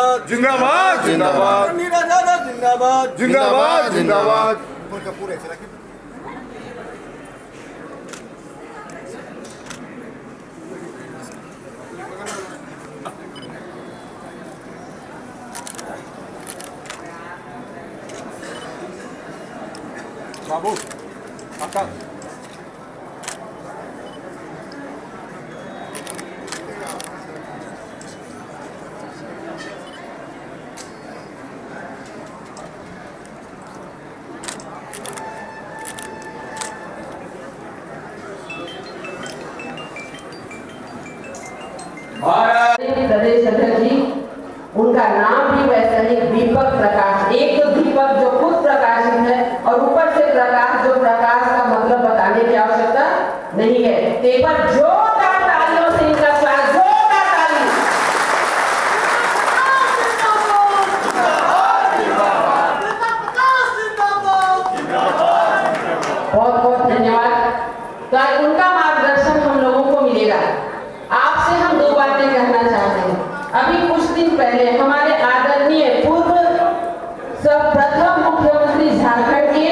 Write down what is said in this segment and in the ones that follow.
जिंदाबाद जिंदाबाद जिंदाबाद मीरा दादा जिंदाबाद जिंदाबाद जिंदाबाद। बाबू आपका प्रदेश अध्यक्ष जी, उनका नाम भी वैसा ही दीपक प्रकाश। एक तो दीपक जो खुद प्रकाशित है और ऊपर से प्रकाश, जो प्रकाश का मतलब बताने की आवश्यकता नहीं है। पेपर जोरदार तालियों से इनका स्वागत, जोरदार ताली। बहुत बहुत धन्यवाद। तो उनका मार्गदर्शन हम लोगों को मिलेगा। आपसे हम दो बातें कहना चाहते हैं। अभी कुछ दिन पहले हमारे आदरणीय पूर्व प्रथम मुख्यमंत्री झारखंड के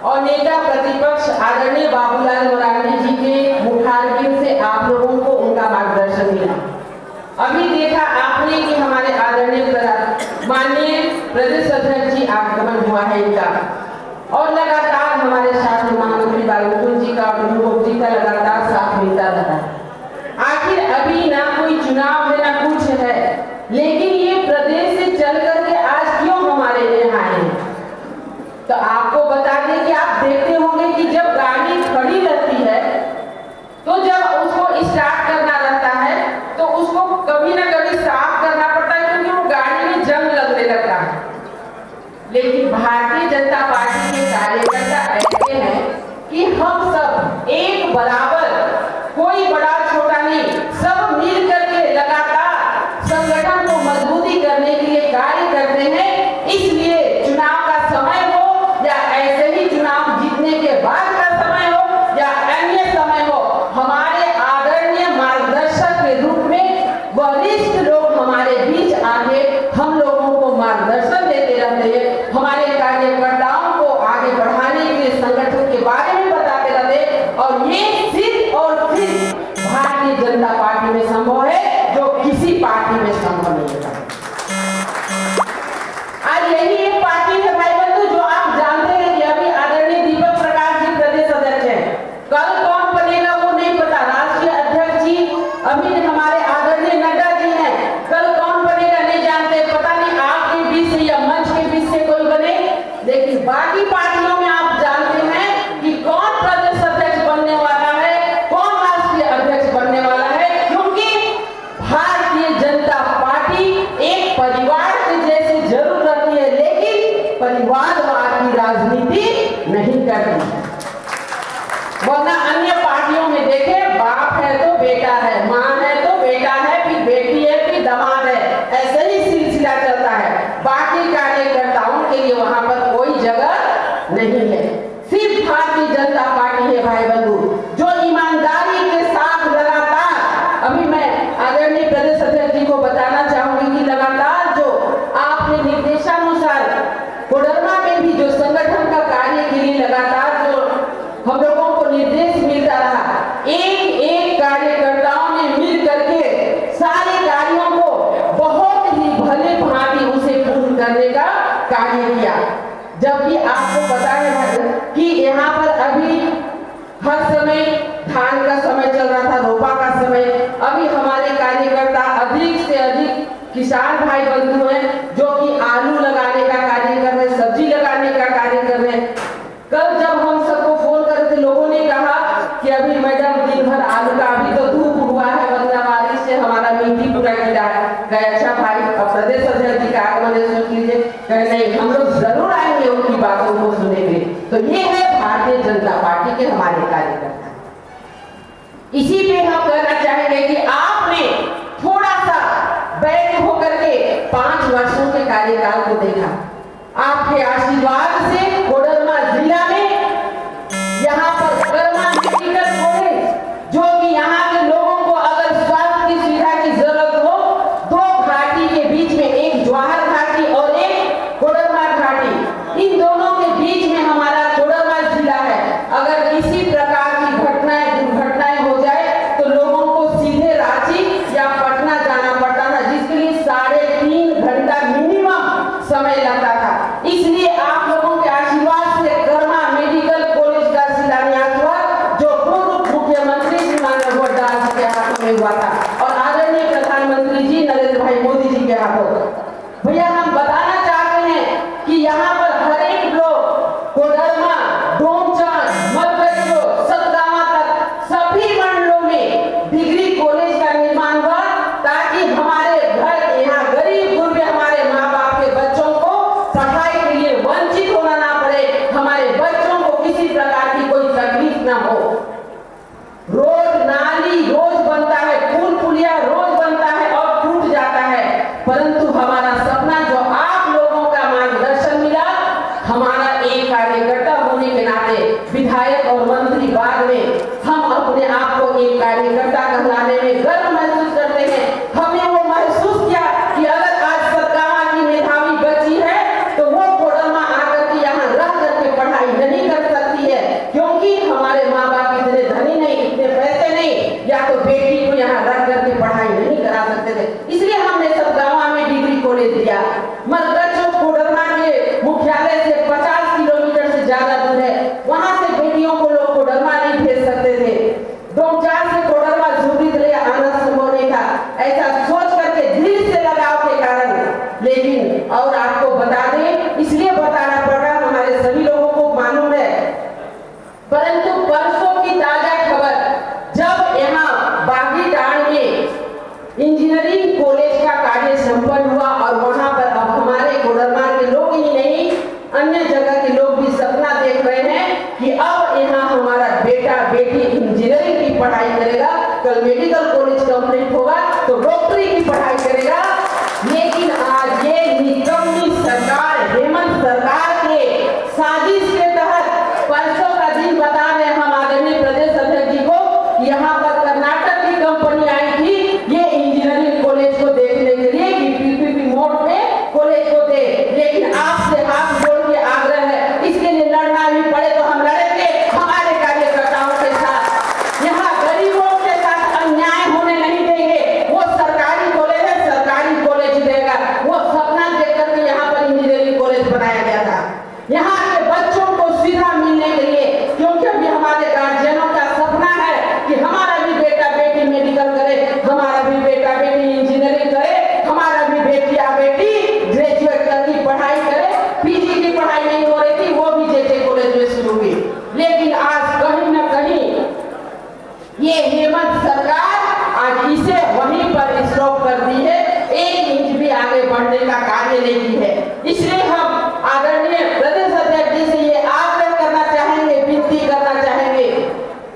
और नेता प्रतिपक्ष आदरणीय बाबूलाल मरांडी जी के मुखारबिन से आप लोगों को उनका मार्गदर्शन मिला। अभी देखा आपने कि हमारे आदरणीय माननीय प्रदेश अध्यक्ष जी आगमन हुआ है इनका, और लगातार हमारे साथ महामंत्री बालमुकुंद जी का और अनुभव जी का लगातार साथ मिलता रहा। आखिर अभी ना कोई चुनाव है ना कुछ है, लेकिन ये प्रदेश से चल करके आज क्यों हमारे यहाँ आए? तो आपको बता दें कि आप देखते होंगे कि जब गाड़ी खड़ी रहती है तो जब उसको स्टार्ट करना रहता है तो उसको कभी ना कभी साफ करना पड़ता है, क्योंकि वो गाड़ी में जंग लगने लगता है। लेकिन भारतीय जनता पार्टी के कार्यकर्ता ऐसे हैं कि हम सब एक बराबर, कोई बड़ा छोटा नहीं, सब मिल करके लगातार संगठन को मजबूती करने के लिए कार्य करते हैं। इसलिए चुनाव का समय हो या ऐसे ही चुनाव जीतने के बाद का समय हो या अन्य समय हो, हमारे आदरणीय मार्गदर्शक के रूप में वरिष्ठ लोग हमारे बीच आके हम लोगों को मार्गदर्शन देते रहते हैं। हमारे कार्यकर्ताओं को आगे बढ़ाने के लिए संगठन के बारे में बताते रहते हैं, और ये सिर्फ और सिर्फ भारतीय जनता पार्टी में संभव है, जो किसी पार्टी में संभव नहीं है। आज यही एक पार्टी है भाई बंधु, जो आप जानते हैं कि अभी आदरणीय दीपक प्रकाश जी प्रदेश अध्यक्ष हैं। कल कौन बनेगा वो नहीं पता। राष्ट्रीय अध्यक्ष जी अभी हमारे आदरणीय नड्डा जी हैं, कल कौन बनेगा नहीं जानते। पता नहीं आपके बीच से या मंच के बीच से कोई बने, लेकिन बाकी पार्टियों में आप जानते हैं कि कौन प्रदेश अध्यक्ष बनने वाला है, कौन राष्ट्रीय अध्यक्ष बनने वाला है, क्योंकि भारतीय जनता पार्टी एक परिवार के जैसे जरूर रहती है, लेकिन परिवारवाद की राजनीति नहीं करती। वरना अन्य पार्टियों में देखे, बाप है तो बेटा है, मां है तो बेटा है, फिर बेटी है, फिर दामाद है, ऐसे ही सिलसिला चलता है। बाकी कार्यकर्ताओं के लिए वहां पर कोई जगह नहीं है। सिर्फ भारतीय जनता पार्टी है भाई बंधु, जो ईमानदारी के साथ लगातार, अभी मैं आदरणीय प्रदेश अध्यक्ष जी को बताना चाहूंगी कि लगातार जो आपने निर्देशानुसार कोडरमा में भी जो संगठन का कार्य के लिए लगातार जो हम लोगों को निर्देश मिलता रहा, एक एक कार्यकर्ताओं ने मिल करके सारे कार्यों को बहुत ही भले भांति उसे पूर्ण करने का कार्य किया। जबकि आपको पता है कि यहाँ पर अभी हर समय धान का समय चल रहा था, रोपा का समय। अभी हमारे कार्यकर्ता अधिक से अधिक किसान भाई बंधु हैं जो कि आलू लगाने का कार्य कर रहे हैं, सब्जी लगाने का कार्य कर रहे हैं। कल जब हम सबको फोन करे थे, लोगों ने कहा कि अभी मैडम दिन भर आलू का, अभी तो धूप हुआ है, बंदाबारी से हमारा मिट्टी पूरा गिरा है। कहे अच्छा भाई, अब प्रदेश अध्यक्ष जी का आगमन है, सोच लीजिए। कहे नहीं, हम लोग जरूर आएंगे उनकी बातों को सुनेंगे। तो ये है भारतीय जनता पार्टी के हमारे कार्यकर्ता। इसी पे हम कहना चाहेंगे कि आपने थोड़ा सा बैठ होकर के 5 वर्षों के कार्यकाल को देखा। आपके आशीर्वाद से कोडरमा जिला में यहाँ पर कोडरमा मेडिकल कॉलेज, जो कि यहाँ के लोगों को अगर स्वास्थ्य की सुविधा की जरूरत हो, 2 घाटी के बीच में एक जवाहर घाटी और एक कोडरमा घाटी, इन दोनों के बीच में हमारा कोडरमा जिला है। अगर किसी प्रकार की दुर्घटनाएं हो जाए तो लोगों को सीधे रांची या पटना जाना पड़ता था, जिसके लिए 3.5 घंटा मिनिमम समय लगता था। इसलिए आप लोगों के आशीर्वाद से कर्मा मेडिकल कॉलेज का शिलान्यास हुआ, जो पूर्व मुख्यमंत्री श्रीमान रघुवर दास के हाथों में हुआ था और आदरणीय प्रधानमंत्री जी नरेंद्र भाई मोदी जी के हाथों। भैया हम बताना चाहते हैं कि यहाँ पर हर एक लोग कोडरमा, डोमचांच, मलकजो, सतगावा तक सभी मंडलों में डिग्री कॉलेज का निर्माण हुआ, ताकि हमारे घर यहाँ गरीब गुरबे हमारे माँ बाप के बच्चों को पढ़ाई के लिए वंचित होना ना पड़े, हमारे बच्चों को किसी प्रकार की कोई तकलीफ ना हो। रोड नाली रोज बनता है, पुल पुलिया रोज बनता है और टूट जाता है, परंतु हमारा सपना जो आप लोगों का मार्गदर्शन मिला, हमारा एक कार्यकर्ता होने के नाते विधायक और मंत्री बाद में हम अपने आप को एक कार्यकर्ता कहलाने में गर्व महसूस करते हैं। हमने वो महसूस किया कि अगर आज सतगावा की मेधावी बच्ची है तो वो कोडरमा आकर के यहाँ रह करके पढ़ाई नहीं कर सकती है, क्योंकि हमारे माँ बाप इतने धनी नहीं, इतने पैसे नहीं, या तो बेटी को यहाँ रह करके पढ़ाई नहीं करा सकते थे। इसलिए हमने सतगावा में डिग्री कॉलेज दिया। मलकजो कोडरमा के मुख्यालय से 50 किलोमीटर से ज्यादा दूर है, वहां से बेटियों को लोग कोडरमा नहीं भेज सकते थे। डोमचांच से कोडरमा झूठी के लिए आना संभव नहीं था, ऐसा सोच करके दिल से लगाव के कारण। लेकिन और आपको बता दें, इसलिए बताना पड़ रहा, हमारे सभी लोगों को मालूम है, परंतु परसों की ताजा खबर, जब यहाँ बागीटाड़ में इंजीनियरिंग कॉलेज का कार्य संपन्न हुआ और वहां पर अब हमारे कोडरमा के लोग ही नहीं, अन्य जगह के लोग भी सपना देख रहे हैं कि अब यहाँ हमारा बेटा बेटी इंजीनियरिंग की पढ़ाई करेगा, कल मेडिकल कॉलेज कंप्लीट होगा तो डॉक्टरी की पढ़ाई करेगा। लेकिन आज ये निकम्मी सरकार, हेमंत सरकार के साजिश के तहत परसों का दिन बता रहे हम आदरणीय प्रदेश अध्यक्ष जी को, यहाँ पर कर्नाटक की कंपनी आई थी ये इंजीनियरिंग कॉलेज को देखने के लिए कि पीपीपी मोड पे कॉलेज को दे, लेकिन आपसे हाथ जोड़ के आग्रह है, इसके लिए लड़ना भी पड़े तो हम लड़ेंगे हमारे कार्यकर्ताओं के साथ। यहाँ गरीबों के साथ अन्याय होने नहीं देंगे। वो सरकारी कॉलेज है, सरकारी कॉलेज देगा। वो सपना देख करके यहाँ पर इंजीनियरिंग कॉलेज बनाया गया था, यहाँ के बच्चों को सुविधा मिलने के लिए, क्योंकि अभी हमारे गार्जियनों का सपना है कि हमारा भी बेटा बेटी मेडिकल करे, हमारा भी बेटा बेटी इंजीनियरिंग करे, हमारा भी बेटी या बेटी ग्रेजुएट तक की पढ़ाई करे। पीजी की पढ़ाई नहीं हो रही थी, वो भी जेजे कॉलेज में शुरू हुई, लेकिन आज कहीं न कहीं ये हेमंत सरकार आज इसे वहीं पर स्टॉप कर दी है, 1 इंच भी आगे बढ़ने का कार्य नहीं की है। इसलिए हम आदरणीय प्रदेश अध्यक्ष जी से ये आग्रह करना चाहेंगे, विनती करना चाहेंगे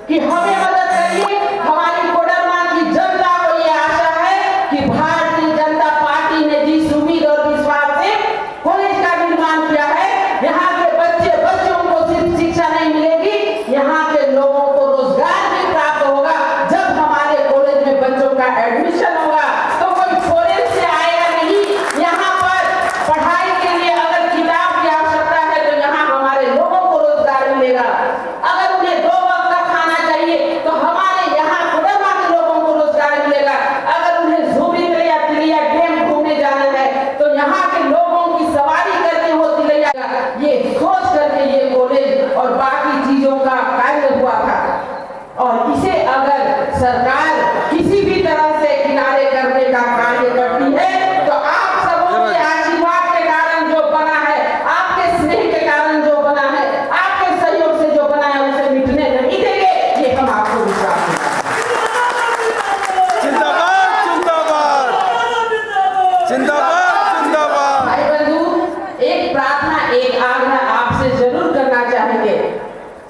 कि हमें मदद करिए। हमारी कोडरमा की जनता को ये आशा है कि भारतीय जनता पार्टी ने जिस उम्मीद और विश्वास से कॉलेज का निर्माण किया है, यहाँ के बच्चों को सिर्फ शिक्षा नहीं मिलेगी, यहाँ के लोगों को रोजगार भी प्राप्त होगा। जब हमारे कॉलेज में बच्चों का एडमिशन होगा तो कोई फॉरेन से आएगा नहीं, यहाँ पर पढ़ाई के लिए अगर किताब की आवश्यकता है तो यहाँ हमारे लोगों को रोजगार मिलेगा। अगर उन्हें 2 वक्त का खाना चाहिए तो हमारे यहाँ कोडरमा के लोगों को रोजगार मिलेगा। अगर उन्हें झूरी या तिलिया डैम घूमने जाना है तो यहाँ के लोगों की सवारी करके वो तिलिया, ये सोच करके ये कॉलेज और बाकी चीजों का कार्य हुआ था। और इसे अगर सरकार किसी भी तरह से किनारे करने का कार्य करती है तो आप सबों के आशीर्वाद के कारण जो बना है, आपके स्नेह के कारण जो बना है, आपके सहयोग से जो बना है, उसे मिटने नहीं देंगे, ये हम आपको विश्वास देते हैं। जिंदाबाद जिंदाबाद जिंदाबाद जिंदाबाद। भाई बंधु, एक प्रार्थना, एक आग्रह आपसे जरूर करना चाहेंगे।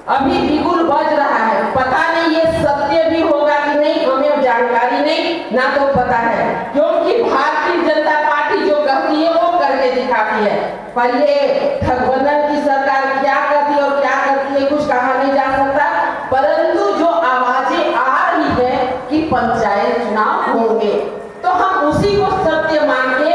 अभी बिगुल बज रहा है, पता नहीं ये सत्य भी होगा कि नहीं, हमें जानकारी नहीं ना तो पता है, क्योंकि भारतीय जनता पार्टी जो कहती है वो करके दिखाती है। पर ये गठबंधन की सरकार क्या करती है और क्या करती है कुछ कहा नहीं जा सकता, परंतु जो आवाजें आ रही है कि पंचायत चुनाव होंगे तो हम उसी को सत्य मान के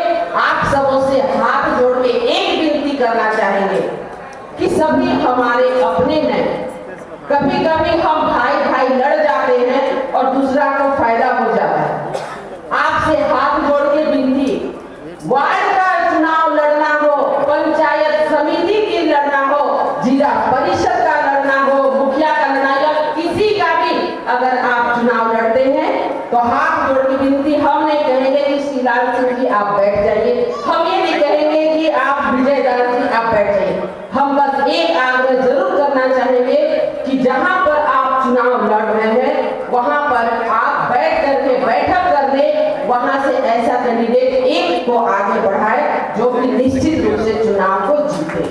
वार्ड का चुनाव लड़ना हो, पंचायत समिति की लड़ना हो, जिला परिषद का लड़ना हो, मुखिया का लड़ना, या किसी का भी अगर आप चुनाव लड़ते हैं तो हाथ जोड़ की विनती, हम नहीं कहेंगे कि श्रीलाल सिंह जी आप बैठ जाइए, हम ये नहीं कहेंगे कि आप विजय दास जी आप बैठ जाइए। हम बस एक आग्रह जरूर करना चाहेंगे कि जहां पर आप चुनाव लड़ रहे हैं वहां पर आप बैठ करके बैठक कर ले, वहां से ऐसा कैंडिडेट एक को आगे बढ़ाए जो कि निश्चित रूप से चुनाव को जीते,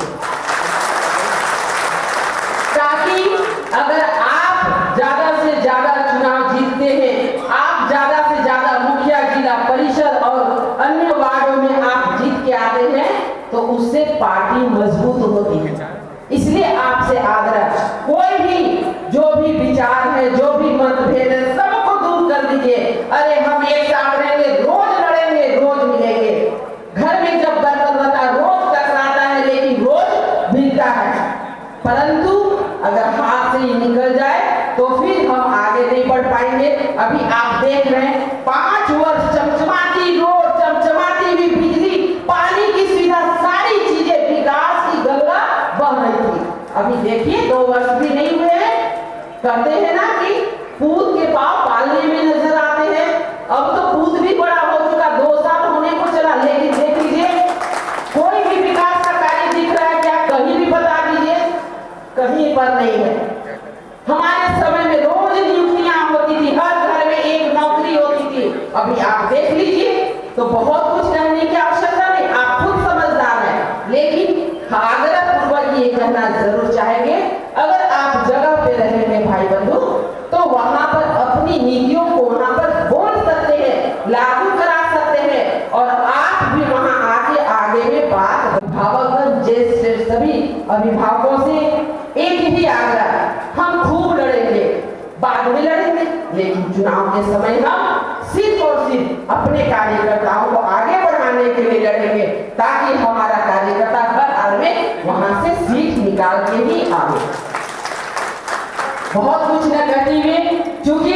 ताकि अगर आप ज्यादा से ज्यादा चुनाव जीतते हैं, आप ज्यादा से ज्यादा मुखिया, जिला परिषद और अन्य वार्डों में आप जीत के आते हैं तो उससे पार्टी मजबूत होती है। इसलिए आपसे आग्रह, कोई भी जो भी विचार है, जो भी मतभेद है, सबको दूर कर दीजिए। अरे हम एक साथ रहेंगे, रोज लड़ेंगे, रोज मिलेंगे। घर में जब बर्तन रहता है रोज टकराता है, लेकिन रोज मिलता है, परंतु अगर हाथ से ही निकल जाए तो फिर हम आगे नहीं बढ़ पाएंगे। अभी आप देख रहे हैं 5 वर्ष चमचमाती रोड, चमचमाती हुई बिजली, पानी की सुविधा, सारी चीजें, विकास की गंगा बह रही थी। अभी देखिए 2 वर्ष भी नहीं हुए हैं, कहते हैं ना कि पूत के पाँव पालने में नजर आते हैं। अब तो पूत भी बड़ा हो चुका, 2 साल होने को चला, लेकिन देख लीजिए कोई भी विकास का कार्य दिख रहा है क्या? कहीं भी बता दीजिए, कहीं पर नहीं है। हमारे समय में रोज नियुक्तियां होती थी, हर घर में एक नौकरी होती थी। अभी आप देख लीजिए तो बहुत कुछ कहने की आवश्यकता नहीं, आप खुद समझदार हैं। लेकिन आग्रह पूर्वक ये कहना जरूर चाहेंगे, अगर आप जगह पे रहेंगे भाई बंधु, तो वहां पर अपनी नीतियों को वहां पर बोल सकते हैं, लागू करा सकते हैं, और आप भी वहां आगे में बात, अभिभावक जैसे सभी अभिभावकों से एक ही आग्रह, हम खूब लड़ेंगे, बाद में लड़ेंगे, लेकिन चुनाव के समय हम सिर्फ और सिर्फ अपने कार्यकर्ताओं को आगे बढ़ाने के लिए लड़ेंगे, ताकि हमारा कार्यकर्ता हर हाल में वहां से सीट निकाल के ही आए। बहुत कुछ न कहते हुए, चूंकि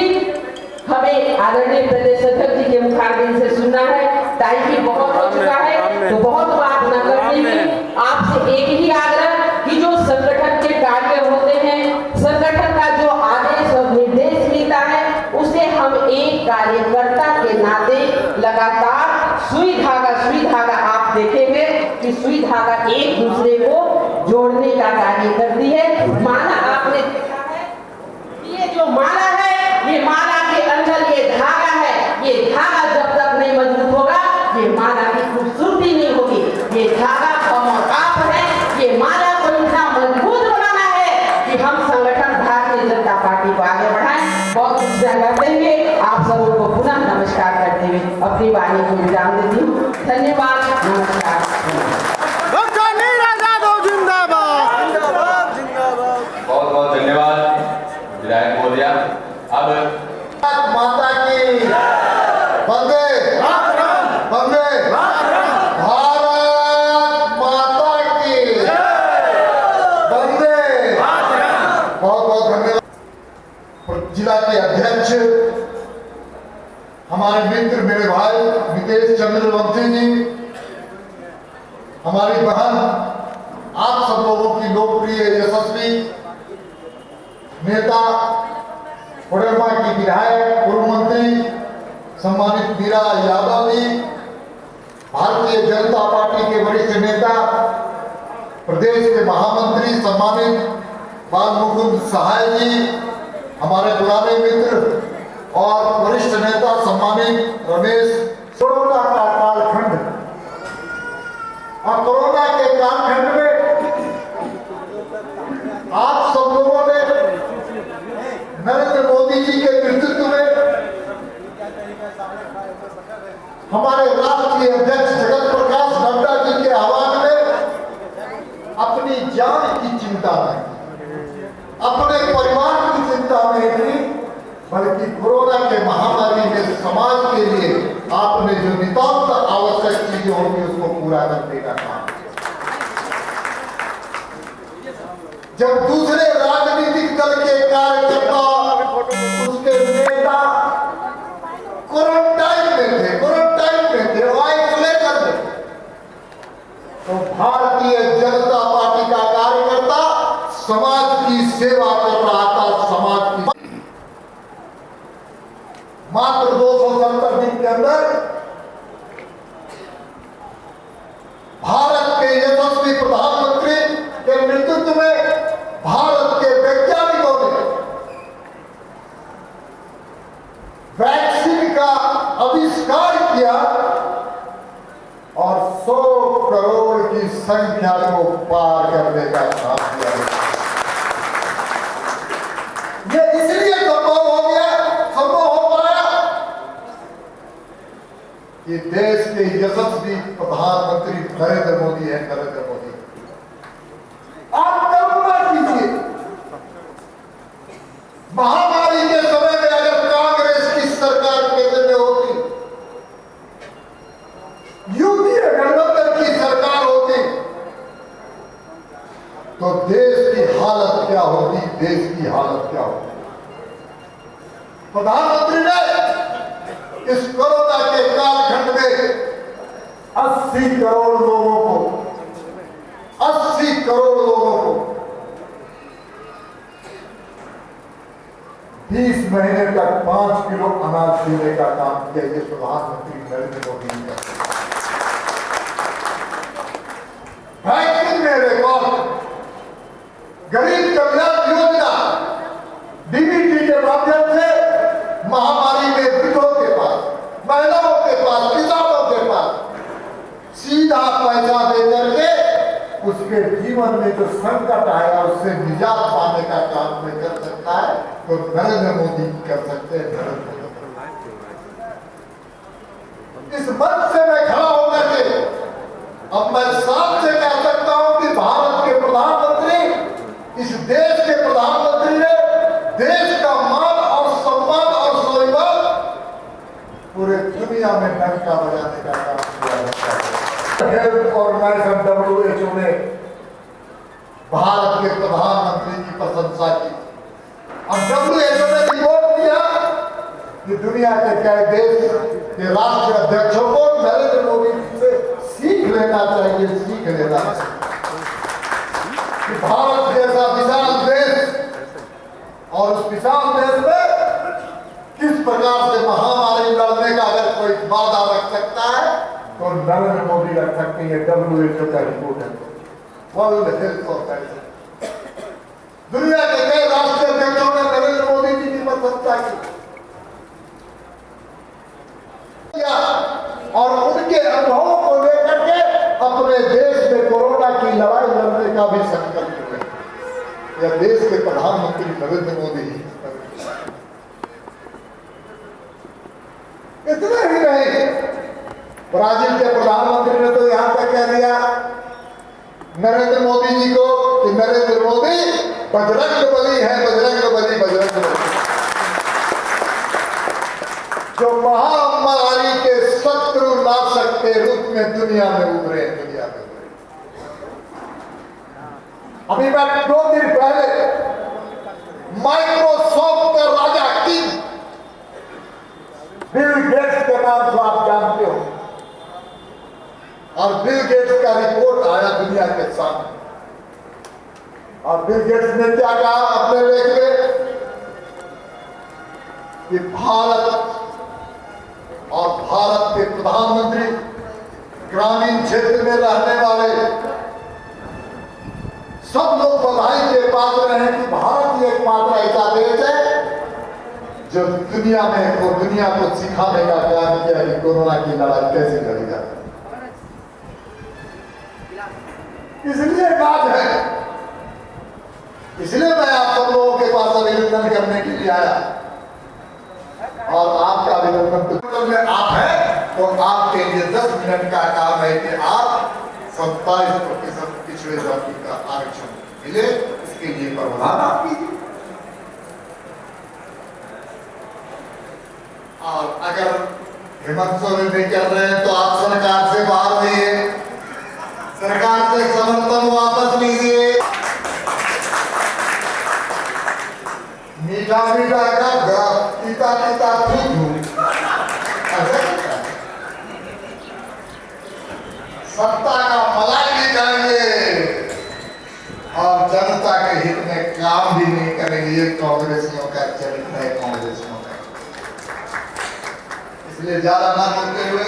हमें आदरणीय प्रदेश अध्यक्ष जी के मुखारबिंद से सुनना है, टाइम भी बहुत हो चुका है, तो बहुत बात न करते हुए आपसे एक ही आग्रह कि जो संगठन के कार्य होते हैं, संगठन का जो आदेश और निर्देश मिलता है, उसे हम एक कार्यकर्ता के नाते लगातार सुई धागा आप देखेंगे कि सुई धागा एक दूसरे को जोड़ने का कार्य करती है। माला आपने देखा है, ये जो माला है, ये माला के अंदर ये धागा है, ये धागा जब तक नहीं मजबूत होगा, ये माला की खूबसूरती नहीं होगी। ये धागा हम और आप है, ये माला को इतना मजबूत बनाना है कि हम संगठन भारतीय जनता पार्टी को आगे बढ़ाएं। बहुत कुछ कहते हुए आप सबको पुनः नमस्कार करते हुए अपनी वाणी को विराम देती हूँ। धन्यवाद, नमस्कार। बहुत बहुत धन्यवाद विधायक महोदया। अब माता की वंदे वंदे भारत माता की वंदे। बहुत बहुत धन्यवाद जिला के अध्यक्ष, हमारे मित्र, मेरे भाई नितेश चंद्रवंशी जी, हमारी बहन, आप सब लोगों की लोकप्रिय यशस्वी नेता, कोडरमा की विधायक, पूर्व मंत्री सम्मानित मीरा यादव जी, भारतीय जनता पार्टी के वरिष्ठ नेता, प्रदेश के महामंत्री सम्मानित बाल मुकुंद सहाय जी, हमारे पुराने मित्र और वरिष्ठ नेता सम्मानित रमेश। कोरोना का कालखंड, और कोरोना के कालखंड में आप सब लोगों ने नरेंद्र मोदी जी के नेतृत्व में हमारे राष्ट्रीय अध्यक्ष जगत प्रकाश नड्डा जी के आह्वान में अपनी जान की चिंता नहीं, अपने परिवार की चिंता नहीं थी, बल्कि कोरोना के महामारी में समाज के लिए आपने जो नितांत आवश्यक चीजें होंगी उसको पूरा करने का काम। जब दूसरे राजनीतिक दल के कार्यकर्ता, उसके नेता क्वारंटाइन में थे, आइसोलेशन में थे, भारतीय जनता पार्टी का कार्यकर्ता समाज की सेवा कर रहा था। समाज की मात्र 270 दिन के अंदर भारत के यशस्वी प्रधानमंत्री के नेतृत्व में भारत के वैज्ञानिकों ने वैक्सीन का आविष्कार किया और 100 करोड़ की संख्या को पार करने का काम किया। ये इसलिए संभव हो पाया कि देश के यशस्वी प्रधानमंत्री नरेंद्र मोदी है। नरेंद्र मोदी, आप कल्पना कीजिए, महामारी के समय में अगर कांग्रेस की सरकार केंद्र में होती, यूपीए गठबंधन की सरकार होती, तो देश की हालत क्या होती? देश की हालत क्या होती? प्रधानमंत्री ने इस कोरोना के कालखंड में 80 करोड़ लोगों को 20 महीने तक 5 किलो अनाज देने का काम किया। ये प्रधानमंत्री नरेंद्र मोदी ने वैक्सीन में रिकॉर्ड, गरीब कल्याण योजना डीबीटी के माध्यम से महामारी में वृद्धों के पास, महिलाओं के पास, किसानों के पास सीधा पैसा दे करके उसके जीवन में जो संकट आया उससे निजात पाने का काम में कर सकता है, तो नरेंद्र मोदी कर सकते हैं। नरेंद्र मोदी इस मंच से मैं खड़ा होकर के अब मैं साफ से कह सकता हूं कि भारत के प्रधानमंत्री, इस देश के प्रधानमंत्री ने देश का मान और सम्मान और स्वाभिमान पूरे दुनिया में डंका बजाने का काम किया। हेल्थ ऑर्गेनाइजेशन WHO ने भारत के प्रधानमंत्री की प्रशंसा की। अब WHO ने रिपोर्ट किया कि दुनिया के कई देश के राष्ट्र अध्यक्षों को नरेंद्र मोदी से सीख लेना चाहिए। कि भारत जैसा विशाल देश और उस विशाल देश में किस प्रकार से महामारी लड़ने का अगर कोई वादा रख सकता है तो नरेंद्र मोदी रख सकते हैं। WHO का रिपोर्ट है, वर्ल्ड हेल्थ ऑर्गेनाइजेशन। दुनिया के कई राष्ट्रीय अध्यक्षों ने नरेंद्र मोदी जी की प्रशंसा की और उनके अनुभवों को लेकर के अपने देश में कोरोना की लड़ाई लड़ने का भी संकल्प हुए। यह देश के प्रधानमंत्री नरेंद्र मोदी ही। इतना ही नहीं, ब्राजील के प्रधानमंत्री ने तो यहां तक कह दिया नरेंद्र मोदी जी को कि नरेंद्र मोदी बजरंगबली है। बजरंगबली जो महामारी के शत्रु नाशक के रूप में दुनिया में उभरे। अभी मैं 2 दिन पहले माइक्रोसॉफ्ट का राजा किंग बिल गेट्स के नाम को आप जानते हो, और बिल गेट्स का रिपोर्ट आया दुनिया के सामने। और बिल गेट्स ने क्या कहा अपने लेख में कि भारत और भारत के प्रधानमंत्री ग्रामीण क्षेत्र में रहने वाले सब लोग बधाई के पात्र हैं कि भारत एकमात्र ऐसा देश है जो दुनिया को सिखाने का काम किया कि कोरोना की लड़ाई कैसे लड़ी जाती है। इसलिए बात है, इसलिए मैं आप सब लोगों के पास अभिनंदन करने के लिए आया। और आपका अभिनंदन में आप हैं तो आपके लिए 10 मिनट का काम है कि आप 27% पिछड़े जाति का आरक्षण मिले, इसके लिए प्रावधान आप कीजिए। और अगर हेमंत सोरेन नहीं कर रहे हैं तो आप सरकार से बाहर रहिए, सरकार से समर्थन वापस लीजिए। मीठा मीठा का पीता पीता सत्ता का मलाई भी काम भी नहीं करेंगे। ये कांग्रेसियों का चरित्र है, कांग्रेसियों का। इसलिए ज्यादा ना बोलते हुए